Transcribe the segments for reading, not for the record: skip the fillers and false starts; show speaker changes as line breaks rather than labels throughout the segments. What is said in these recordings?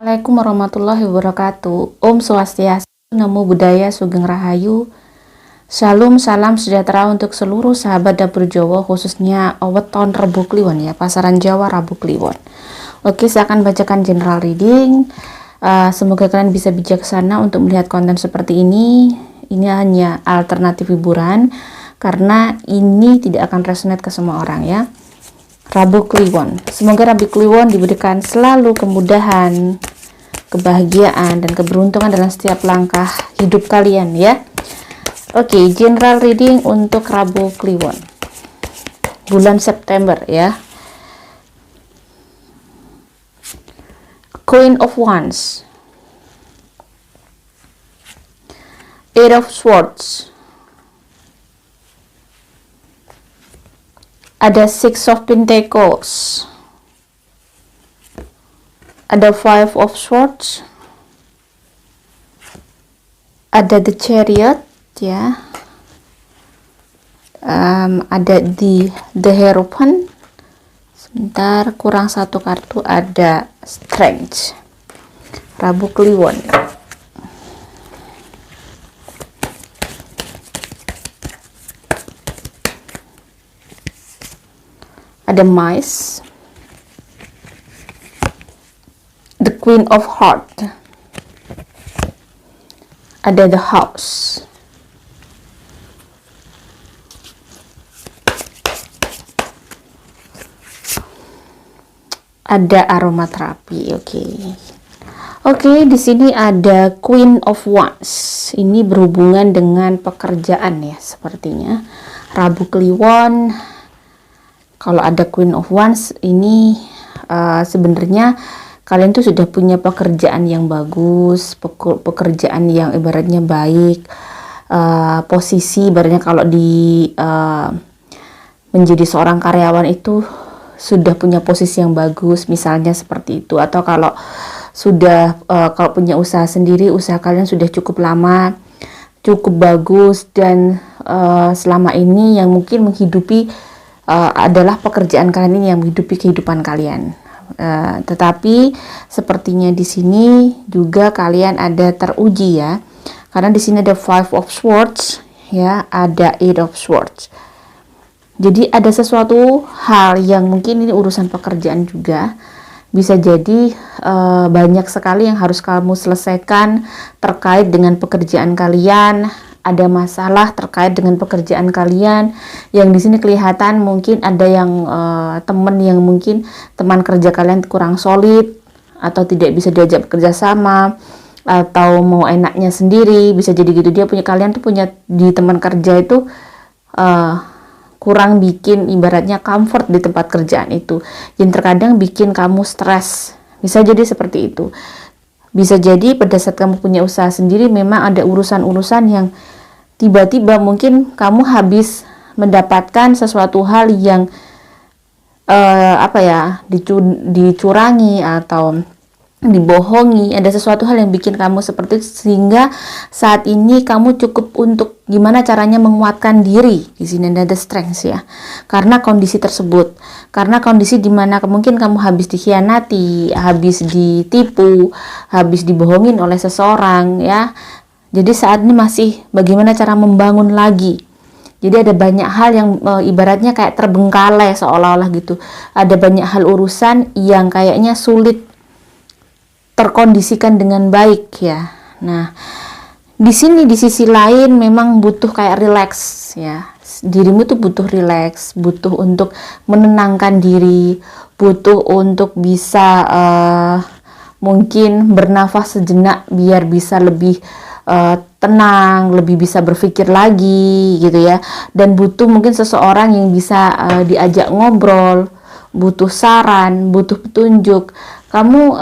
Assalamualaikum warahmatullahi wabarakatuh. Om Swastiastu, Namo Buddhaya, Sugeng Rahayu. Shalom, salam sejahtera untuk seluruh sahabat dapur Jawa, khususnya weton Rebo Kliwon ya, pasaran Jawa Rabu Kliwon. Oke, saya akan bacakan general reading. Semoga kalian bisa bijaksana untuk melihat konten seperti ini. Ini hanya alternatif hiburan, karena ini tidak akan resonate ke semua orang ya. Rabu Kliwon. Semoga Rabu Kliwon diberikan selalu kemudahan, kebahagiaan, dan keberuntungan dalam setiap langkah hidup kalian ya. Oke, general reading untuk Rabu Kliwon bulan September ya. Queen of Wands, Eight of Swords, ada Six of Pentacles, ada Five of Swords, ada The Chariot ya, ada the Hierophant. Sebentar, kurang satu kartu, ada Strength. Rabu Kliwon. Ada Mice, the Queen of Heart, ada the House, ada aromaterapi. Oke, di sini ada Queen of Wands. Ini berhubungan dengan pekerjaan ya, sepertinya. Rabu Kliwon. Kalau ada Queen of Wands ini sebenarnya kalian tuh sudah punya pekerjaan yang bagus, pekerjaan yang ibaratnya baik, posisi ibaratnya kalau di menjadi seorang karyawan itu sudah punya posisi yang bagus, misalnya seperti itu. Atau kalau sudah kalau punya usaha sendiri, usaha kalian sudah cukup lama, cukup bagus, dan selama ini yang mungkin menghidupi adalah pekerjaan kalian ini yang menghidupi kehidupan kalian. Tetapi sepertinya di sini juga kalian ada teruji ya, karena di sini ada Five of Swords ya, ada Eight of Swords. Jadi ada sesuatu hal yang mungkin ini urusan pekerjaan juga, bisa jadi banyak sekali yang harus kamu selesaikan terkait dengan pekerjaan kalian. Ada masalah terkait dengan pekerjaan kalian yang di sini kelihatan mungkin ada yang teman yang mungkin teman kerja kalian kurang solid atau tidak bisa diajak bekerja sama, atau mau enaknya sendiri, bisa jadi gitu. Dia punya, kalian tuh punya di teman kerja itu kurang bikin ibaratnya comfort di tempat kerjaan itu, yang terkadang bikin kamu stres. Bisa jadi seperti itu. Bisa jadi pada saat kamu punya usaha sendiri memang ada urusan-urusan yang tiba-tiba mungkin kamu habis mendapatkan sesuatu hal yang dicurangi atau dibohongi. Ada sesuatu hal yang bikin kamu seperti itu, sehingga saat ini kamu cukup untuk gimana caranya menguatkan diri. Di sini ada strength ya, karena kondisi tersebut, karena kondisi dimana mungkin kamu habis dikhianati, habis ditipu, habis dibohongin oleh seseorang ya. Jadi saat ini masih bagaimana cara membangun lagi. Jadi ada banyak hal yang ibaratnya kayak terbengkalai seolah-olah gitu. Ada banyak hal urusan yang kayaknya sulit terkondisikan dengan baik ya. Nah, di sini di sisi lain memang butuh kayak relax ya. Dirimu tuh butuh relax, butuh untuk menenangkan diri, butuh untuk bisa mungkin bernafas sejenak biar bisa lebih tenang, lebih bisa berpikir lagi gitu ya. Dan butuh mungkin seseorang yang bisa diajak ngobrol, butuh saran, butuh petunjuk. Kamu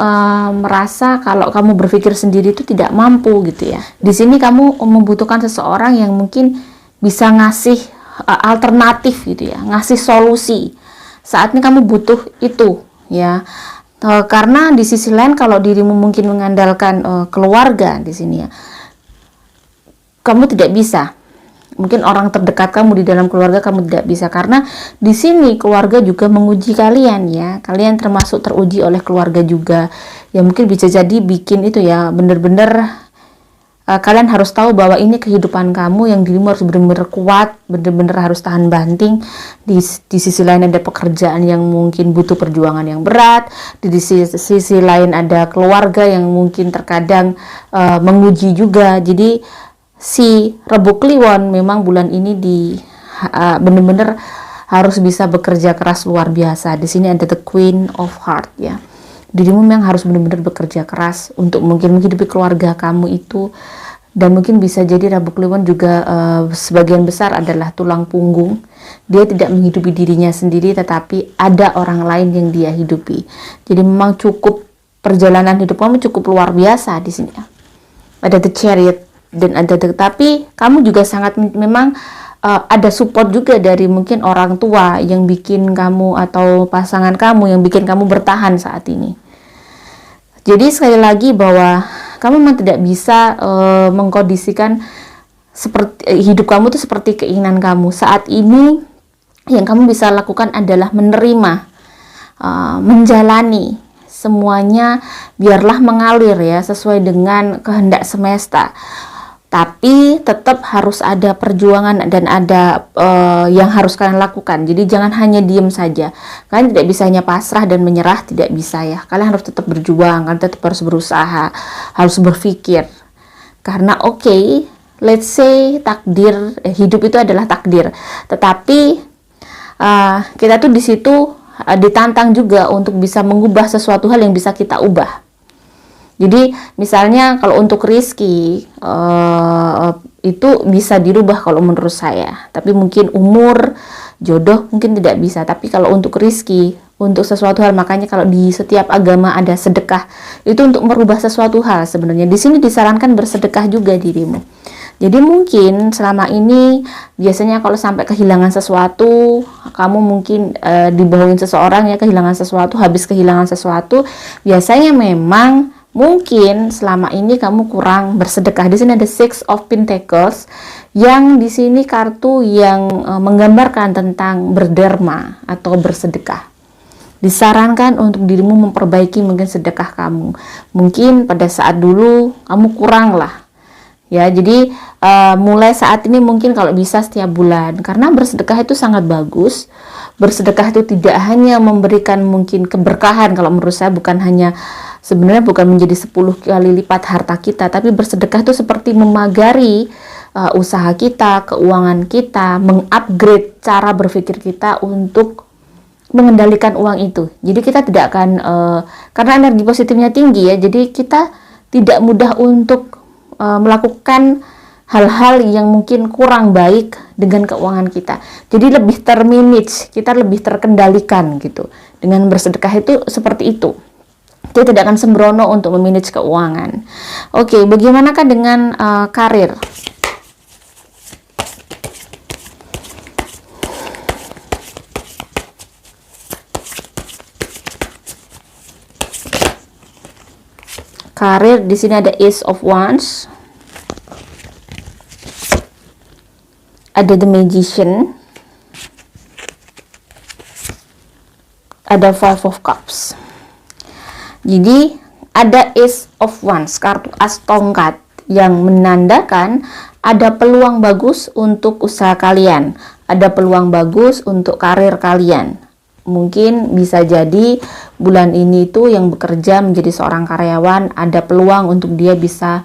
merasa kalau kamu berpikir sendiri itu tidak mampu gitu ya. Di sini kamu membutuhkan seseorang yang mungkin bisa ngasih alternatif gitu ya, ngasih solusi. Saat ini kamu butuh itu ya. Karena di sisi lain kalau dirimu mungkin mengandalkan keluarga di sini ya, kamu tidak bisa Mungkin orang terdekat kamu di dalam keluarga kamu tidak bisa, karena di sini keluarga juga menguji kalian ya. Kalian termasuk teruji oleh keluarga juga. Ya mungkin bisa jadi bikin itu ya, bener-bener kalian harus tahu bahwa ini kehidupan kamu yang dirimu harus benar-benar kuat, benar-benar harus tahan banting. Di sisi lain ada pekerjaan yang mungkin butuh perjuangan yang berat, di sisi lain ada keluarga yang mungkin terkadang menguji juga. Jadi si Rabu Kliwon memang bulan ini benar-benar harus bisa bekerja keras luar biasa. Di sini ada the Queen of Heart ya. Dirimu memang harus benar-benar bekerja keras untuk mungkin menghidupi keluarga kamu itu, dan mungkin bisa jadi Rabu Kliwon juga sebagian besar adalah tulang punggung. Dia tidak menghidupi dirinya sendiri, tetapi ada orang lain yang dia hidupi. Jadi memang perjalanan hidup kamu cukup luar biasa di sini. Ada the Chariot dan tapi kamu juga sangat memang ada support juga dari mungkin orang tua yang bikin kamu atau pasangan kamu yang bikin kamu bertahan saat ini. Jadi sekali lagi bahwa kamu memang tidak bisa mengkondisikan seperti hidup kamu itu seperti keinginan kamu. Saat ini yang kamu bisa lakukan adalah menerima, menjalani semuanya, biarlah mengalir ya sesuai dengan kehendak semesta. Tapi tetap harus ada perjuangan dan ada yang harus kalian lakukan. Jadi jangan hanya diem saja. Kalian tidak bisa hanya pasrah dan menyerah, tidak bisa ya. Kalian harus tetap berjuang, kalian tetap harus berusaha, harus berpikir. Karena let's say takdir, hidup itu adalah takdir. Tetapi kita tuh di situ ditantang juga untuk bisa mengubah sesuatu hal yang bisa kita ubah. Jadi misalnya kalau untuk rezeki itu bisa dirubah kalau menurut saya, tapi mungkin umur, jodoh mungkin tidak bisa. Tapi kalau untuk rezeki, untuk sesuatu hal, makanya kalau di setiap agama ada sedekah, itu untuk merubah sesuatu hal. Sebenarnya di sini disarankan bersedekah juga dirimu. Jadi mungkin selama ini biasanya kalau sampai kehilangan sesuatu, kamu mungkin dibohongin seseorang ya, kehilangan sesuatu, habis kehilangan sesuatu, biasanya memang mungkin selama ini kamu kurang bersedekah. Di sini ada Six of Pentacles, yang di sini kartu yang menggambarkan tentang berderma atau bersedekah. Disarankan untuk dirimu memperbaiki mungkin sedekah kamu. Mungkin pada saat dulu kamu kurang lah. Ya, jadi mulai saat ini mungkin kalau bisa setiap bulan, karena bersedekah itu sangat bagus. Bersedekah itu tidak hanya memberikan mungkin keberkahan, kalau menurut saya sebenarnya bukan menjadi 10 kali lipat harta kita, tapi bersedekah itu seperti memagari usaha kita, keuangan kita, mengupgrade cara berpikir kita untuk mengendalikan uang itu. Jadi kita tidak akan, karena energi positifnya tinggi ya, jadi kita tidak mudah untuk melakukan hal-hal yang mungkin kurang baik dengan keuangan kita. Jadi lebih termanage, kita lebih terkendalikan gitu. Dengan bersedekah itu seperti itu. Dia tidak akan sembrono untuk memanage keuangan. Oke, bagaimanakah dengan karir? Karir di sini ada Ace of Wands, ada The Magician, ada Five of Cups. Jadi ada Ace of Wands, kartu as tongkat, yang menandakan ada peluang bagus untuk usaha kalian, ada peluang bagus untuk karir kalian. Mungkin bisa jadi bulan ini tuh yang bekerja menjadi seorang karyawan, ada peluang untuk dia bisa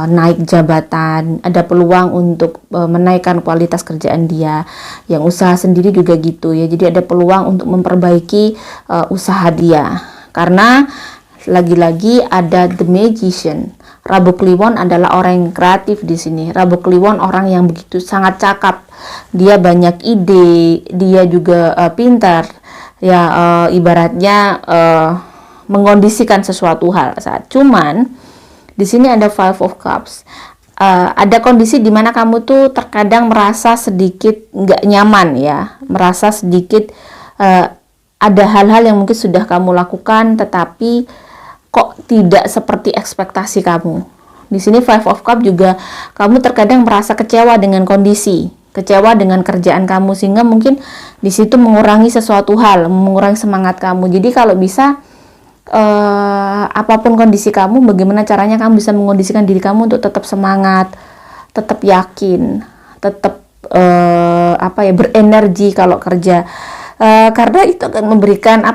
naik jabatan, ada peluang untuk menaikkan kualitas kerjaan dia. Yang usaha sendiri juga gitu ya, jadi ada peluang untuk memperbaiki usaha dia. Karena lagi-lagi ada The Magician. Rabu Kliwon adalah orang yang kreatif di sini. Rabu Kliwon orang yang begitu sangat cakap. Dia banyak ide, dia juga pintar. Ya ibaratnya mengkondisikan sesuatu hal. Cuman di sini ada Five of Cups. Ada kondisi di mana kamu tuh terkadang merasa sedikit nggak nyaman ya, merasa sedikit ada hal-hal yang mungkin sudah kamu lakukan tetapi kok tidak seperti ekspektasi kamu. Di sini Five of Cup juga kamu terkadang merasa kecewa dengan kondisi, kecewa dengan kerjaan kamu, sehingga mungkin di situ mengurangi sesuatu hal, mengurangi semangat kamu. Jadi kalau bisa apapun kondisi kamu, bagaimana caranya kamu bisa mengondisikan diri kamu untuk tetap semangat, tetap yakin, tetap berenergi kalau kerja, karena itu akan memberikan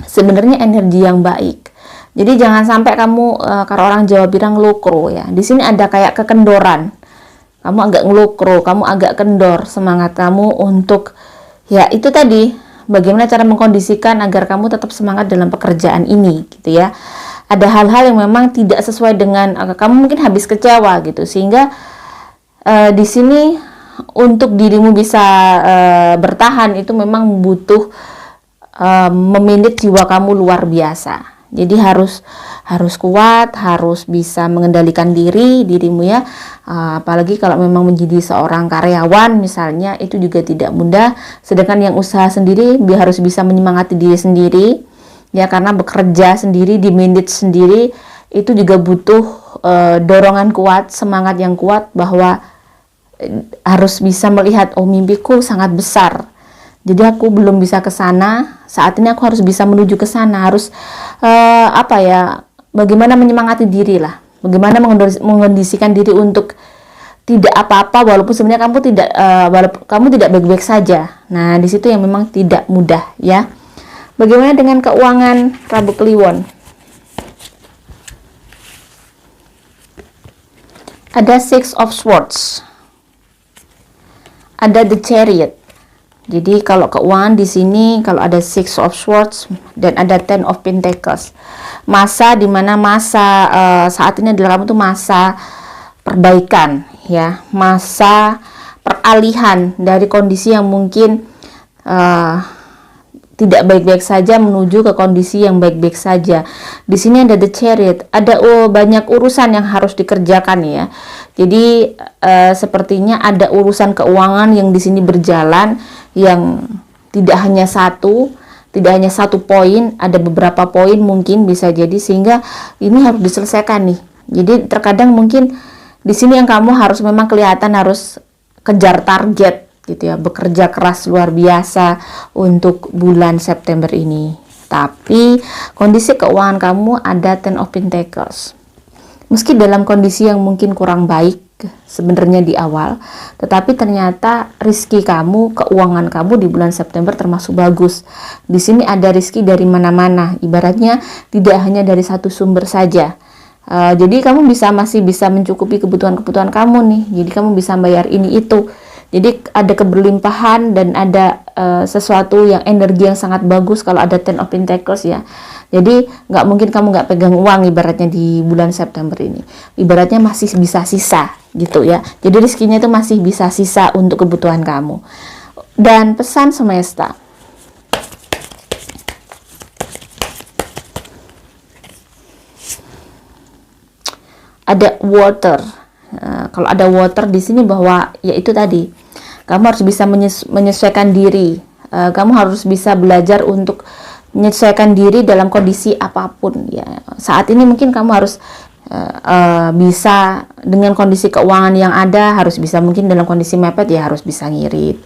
sebenarnya energi yang baik. Jadi jangan sampai kamu kalau orang Jawa bilang ngelukro ya. Di sini ada kayak kekendoran. Kamu agak ngelukro, kamu agak kendor semangat kamu untuk ya itu tadi, bagaimana cara mengkondisikan agar kamu tetap semangat dalam pekerjaan ini gitu ya. Ada hal-hal yang memang tidak sesuai dengan kamu, mungkin habis kecewa gitu, sehingga di sini untuk dirimu bisa bertahan itu memang butuh memanage jiwa kamu luar biasa. Jadi harus kuat, harus bisa mengendalikan dirimu ya. Apalagi kalau memang menjadi seorang karyawan misalnya, itu juga tidak mudah. Sedangkan yang usaha sendiri harus bisa menyemangati diri sendiri ya, karena bekerja sendiri, di manage sendiri itu juga butuh dorongan kuat, semangat yang kuat, bahwa harus bisa melihat mimpiku sangat besar. Jadi aku belum bisa ke sana, saat ini aku harus bisa menuju ke sana, harus bagaimana menyemangati diri lah, bagaimana mengkondisikan diri untuk tidak apa-apa walaupun sebenarnya kamu tidak baik-baik saja. Nah, di situ yang memang tidak mudah ya. Bagaimana dengan keuangan Rabu Kliwon? Ada Six of Swords, ada The Chariot. Jadi kalau keuangan di sini, kalau ada Six of Swords dan ada Ten of Pentacles, masa dimana saat ini adalah kamu tuh masa perbaikan ya, masa peralihan dari kondisi yang mungkin tidak baik-baik saja menuju ke kondisi yang baik-baik saja. Di sini ada The Chariot, ada banyak urusan yang harus dikerjakan ya. Jadi sepertinya ada urusan keuangan yang di sini berjalan, yang tidak hanya satu poin, ada beberapa poin mungkin bisa jadi, sehingga ini harus diselesaikan nih. Jadi terkadang mungkin di sini yang kamu harus memang kelihatan harus kejar target gitu ya, bekerja keras luar biasa untuk bulan September ini. Tapi kondisi keuangan kamu ada Ten of Pentacles. Meski dalam kondisi yang mungkin kurang baik sebenarnya di awal, tetapi ternyata rezeki kamu, keuangan kamu di bulan September termasuk bagus. Di sini ada rezeki dari mana-mana, ibaratnya tidak hanya dari satu sumber saja. Jadi kamu masih bisa mencukupi kebutuhan kamu nih. Jadi kamu bisa bayar ini itu. Jadi ada keberlimpahan dan ada sesuatu yang energi yang sangat bagus kalau ada Ten of Pentacles ya. Jadi nggak mungkin kamu nggak pegang uang ibaratnya di bulan September ini. Ibaratnya masih bisa sisa gitu ya. Jadi rezekinya itu masih bisa sisa untuk kebutuhan kamu. Dan pesan semesta. Ada water. Kalau ada water di sini bahwa ya itu tadi, kamu harus bisa menyesuaikan diri. Kamu harus bisa belajar untuk menyesuaikan diri dalam kondisi apapun ya. Saat ini mungkin kamu harus bisa dengan kondisi keuangan yang ada, harus bisa mungkin dalam kondisi mepet ya harus bisa ngirit.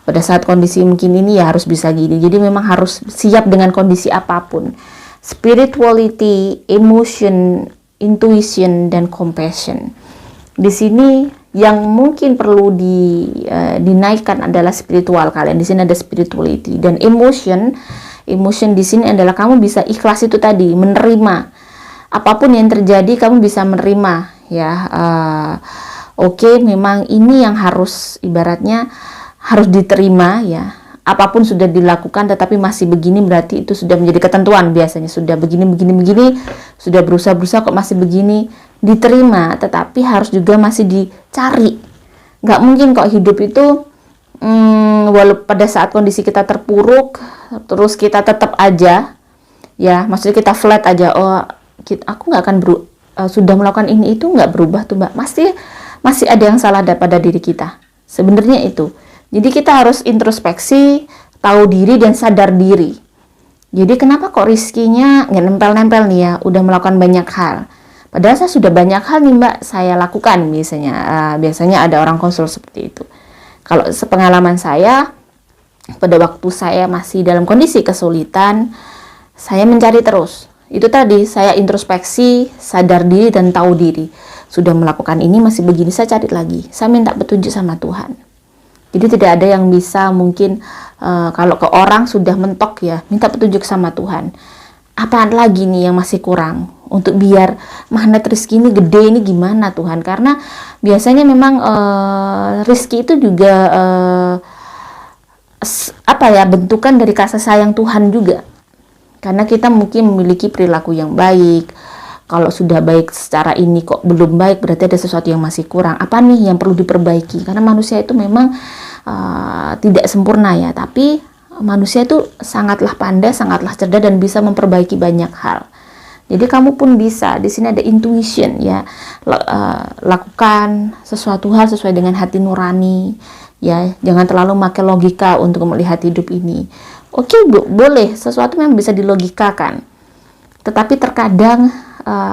Pada saat kondisi mungkin ini ya harus bisa gini. Jadi memang harus siap dengan kondisi apapun. Spirituality, emotion, intuition, dan compassion. Di sini yang mungkin perlu dinaikkan adalah spiritual kalian. Di sini ada spirituality dan emotion. Emotion di sini adalah kamu bisa ikhlas itu tadi, menerima apapun yang terjadi, kamu bisa menerima ya. Oke, memang ini yang harus ibaratnya harus diterima ya. Apapun sudah dilakukan tetapi masih begini, berarti itu sudah menjadi ketentuan. Biasanya sudah begini, sudah berusaha kok masih begini, diterima, tetapi harus juga masih dicari. Nggak mungkin kok hidup itu walaupun pada saat kondisi kita terpuruk terus kita tetap aja ya, maksudnya kita flat aja, aku nggak akan sudah melakukan ini itu nggak berubah tuh mbak, masih ada yang salah pada diri kita sebenarnya itu. Jadi kita harus introspeksi, tahu diri dan sadar diri. Jadi kenapa kok rezekinya nggak nempel-nempel nih ya, udah melakukan banyak hal Padahal saya sudah banyak hal nih Mbak saya lakukan biasanya. Biasanya ada orang konsul seperti itu. Kalau sepengalaman saya, pada waktu saya masih dalam kondisi kesulitan, saya mencari terus. Itu tadi, saya introspeksi, sadar diri dan tahu diri. Sudah melakukan ini masih begini, saya cari lagi. Saya minta petunjuk sama Tuhan. Jadi tidak ada yang bisa mungkin kalau ke orang sudah mentok ya, minta petunjuk sama Tuhan. Apaan lagi nih yang masih kurang? Untuk biar magnet rezeki ini gede ini gimana Tuhan? Karena biasanya memang rezeki itu juga bentukan dari kasih sayang Tuhan juga. Karena kita mungkin memiliki perilaku yang baik. Kalau sudah baik secara ini kok belum baik, berarti ada sesuatu yang masih kurang. Apa nih yang perlu diperbaiki? Karena manusia itu memang tidak sempurna ya, tapi manusia itu sangatlah pandai, sangatlah cerdas dan bisa memperbaiki banyak hal. Jadi kamu pun bisa. Di sini ada intuition ya. Lakukan sesuatu hal sesuai dengan hati nurani ya. Jangan terlalu pakai logika untuk melihat hidup ini. Oke, boleh sesuatu yang bisa dilogikakan. Tetapi terkadang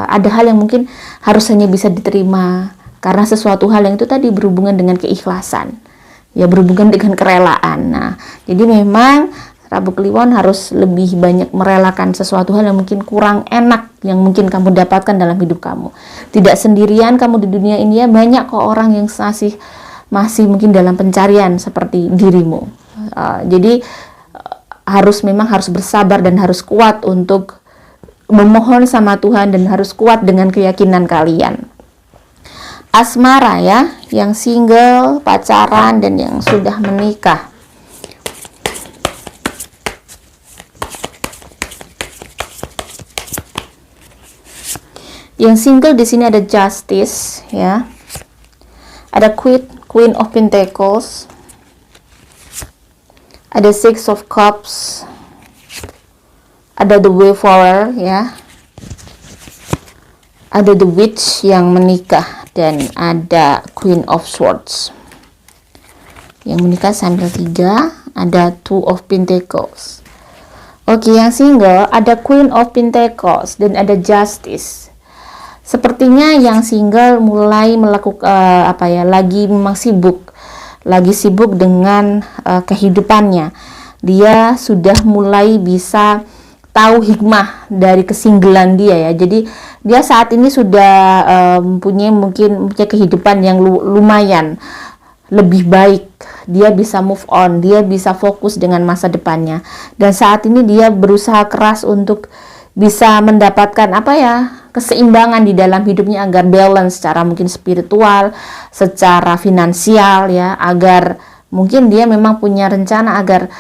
ada hal yang mungkin harus hanya bisa diterima karena sesuatu hal yang itu tadi berhubungan dengan keikhlasan. Ya, berhubungan dengan kerelaan. Nah, jadi memang Rabu Kliwon harus lebih banyak merelakan sesuatu hal yang mungkin kurang enak yang mungkin kamu dapatkan dalam hidup kamu. Tidak sendirian kamu di dunia ini ya, banyak kok orang yang masih mungkin dalam pencarian seperti dirimu. Jadi memang harus bersabar dan harus kuat untuk memohon sama Tuhan dan harus kuat dengan keyakinan kalian. Asmara ya, yang single, pacaran, dan yang sudah menikah. Yang single di sini ada Justice ya. Ada Queen of Pentacles. Ada Six of Cups. Ada The Wayfarer ya. Ada The Witch yang menikah dan ada Queen of Swords. Yang menikah sambil 3, ada Two of Pentacles. Oke, yang single ada Queen of Pentacles dan ada Justice. Sepertinya yang single mulai melakukan lagi memang lagi sibuk dengan kehidupannya. Dia sudah mulai bisa tahu hikmah dari kesinggelan dia ya. Jadi dia saat ini sudah punya kehidupan yang lumayan lebih baik. Dia bisa move on, dia bisa fokus dengan masa depannya. Dan saat ini dia berusaha keras untuk bisa mendapatkan keseimbangan di dalam hidupnya agar balance secara mungkin spiritual, secara finansial ya, agar mungkin dia memang punya rencana agar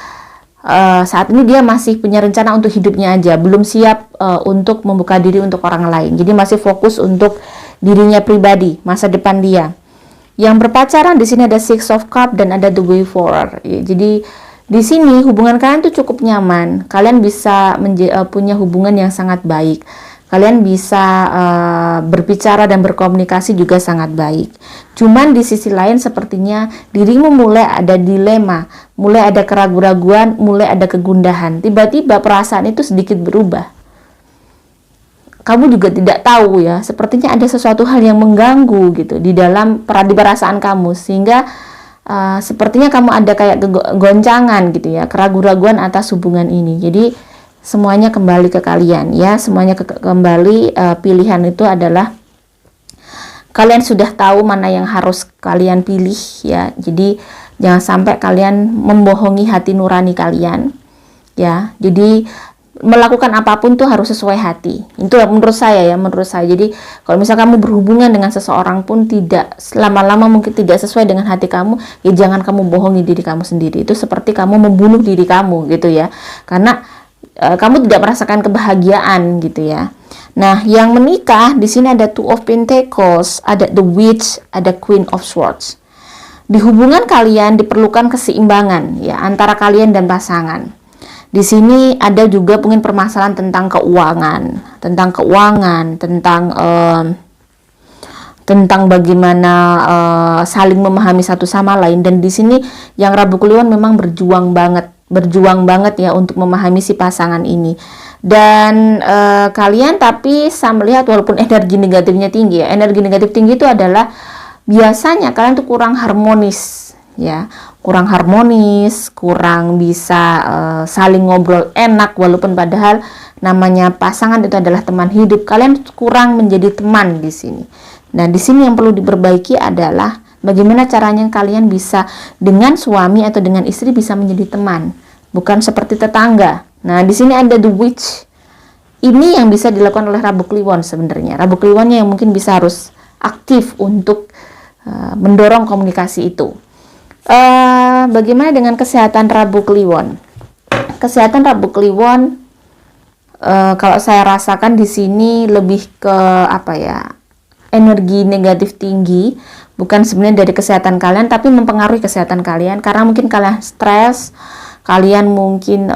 saat ini dia masih punya rencana untuk hidupnya aja, belum siap untuk membuka diri untuk orang lain. Jadi masih fokus untuk dirinya pribadi, masa depan dia. Yang berpacaran di sini ada Six of Cups dan ada The Wayfarer. Jadi di sini hubungan kalian tuh cukup nyaman. Kalian bisa punya hubungan yang sangat baik. Kalian bisa berbicara dan berkomunikasi juga sangat baik. Cuman di sisi lain sepertinya dirimu mulai ada dilema, mulai ada keraguan-raguan, mulai ada kegundahan. Tiba-tiba perasaan itu sedikit berubah. Kamu juga tidak tahu ya, sepertinya ada sesuatu hal yang mengganggu gitu di dalam perasaan kamu, sehingga sepertinya kamu ada kayak goncangan gitu ya, keraguan-raguan atas hubungan ini. Jadi semuanya kembali ke kalian ya, semuanya kembali pilihan itu adalah kalian sudah tahu mana yang harus kalian pilih ya. Jadi jangan sampai kalian membohongi hati nurani kalian ya. Jadi melakukan apapun tuh harus sesuai hati. Itu menurut saya ya, menurut saya. Jadi kalau misal kamu berhubungan dengan seseorang pun tidak lama-lama mungkin tidak sesuai dengan hati kamu, ya jangan kamu bohongi diri kamu sendiri. Itu seperti kamu membunuh diri kamu gitu ya. Karena kamu tidak merasakan kebahagiaan gitu ya. Nah, yang menikah di sini ada Two of Pentacles, ada The Witch, ada Queen of Swords. Di hubungan kalian diperlukan keseimbangan ya antara kalian dan pasangan. Di sini ada juga mungkin permasalahan tentang keuangan, tentang bagaimana saling memahami satu sama lain. Dan di sini yang Rabu Kliwon memang berjuang banget berjuang banget ya untuk memahami si pasangan ini. Dan kalian tapi saya melihat walaupun energi negatifnya tinggi ya, energi negatif tinggi itu adalah biasanya kalian tuh kurang harmonis ya, kurang harmonis, kurang bisa saling ngobrol enak, walaupun padahal namanya pasangan itu adalah teman hidup, kalian kurang menjadi teman di sini. Nah, di sini yang perlu diperbaiki adalah bagaimana caranya kalian bisa dengan suami atau dengan istri bisa menjadi teman, bukan seperti tetangga. Nah, di sini ada the witch. Ini yang bisa dilakukan oleh Rabu Kliwon sebenarnya. Rabu Kliwonnya yang mungkin bisa harus aktif untuk mendorong komunikasi itu. Bagaimana dengan kesehatan Rabu Kliwon? Kesehatan Rabu Kliwon, kalau saya rasakan di sini lebih ke apa ya? Energi negatif tinggi, bukan sebenarnya dari kesehatan kalian, tapi mempengaruhi kesehatan kalian karena mungkin kalian stres, kalian mungkin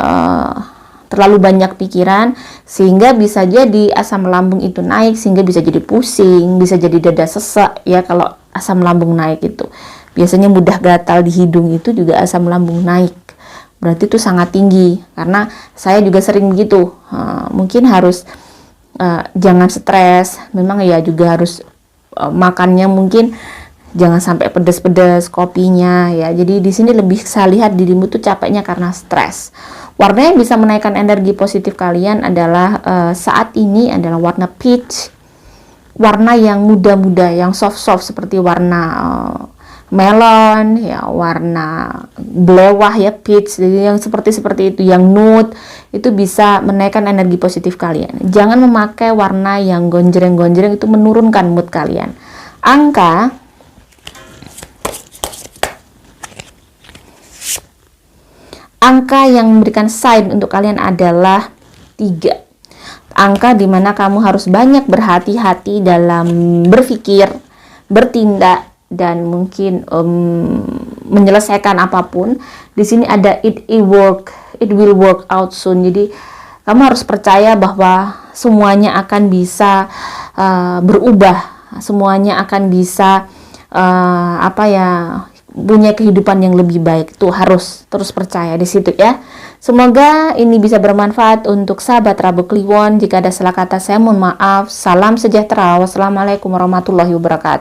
terlalu banyak pikiran sehingga bisa jadi asam lambung itu naik, sehingga bisa jadi pusing, bisa jadi dada sesak ya. Kalau asam lambung naik itu biasanya mudah gatal di hidung, itu juga asam lambung naik, berarti itu sangat tinggi. Karena saya juga sering begitu, mungkin harus jangan stres, memang ya juga harus makannya mungkin jangan sampai pedas-pedas kopinya ya. Jadi di sini lebih saya lihat dirimu tuh capeknya karena stres. Warna yang bisa menaikkan energi positif kalian adalah saat ini adalah warna peach, warna yang muda-muda, yang soft-soft seperti warna melon ya, warna belewah ya, peach, jadi yang seperti itu, yang nude, itu bisa menaikkan energi positif kalian. Jangan memakai warna yang gonjreng-gonjreng, itu menurunkan mood kalian. Angka yang memberikan sign untuk kalian adalah 3. Angka dimana kamu harus banyak berhati-hati dalam berpikir, bertindak, dan mungkin menyelesaikan apapun. Di sini ada it will work out soon. Jadi kamu harus percaya bahwa semuanya akan bisa berubah, semuanya akan bisa punya kehidupan yang lebih baik. Tuh harus terus percaya di situ ya. Semoga ini bisa bermanfaat untuk sahabat Rabu Kliwon. Jika ada salah kata saya mohon maaf. Salam sejahtera. Wassalamualaikum warahmatullahi wabarakatuh.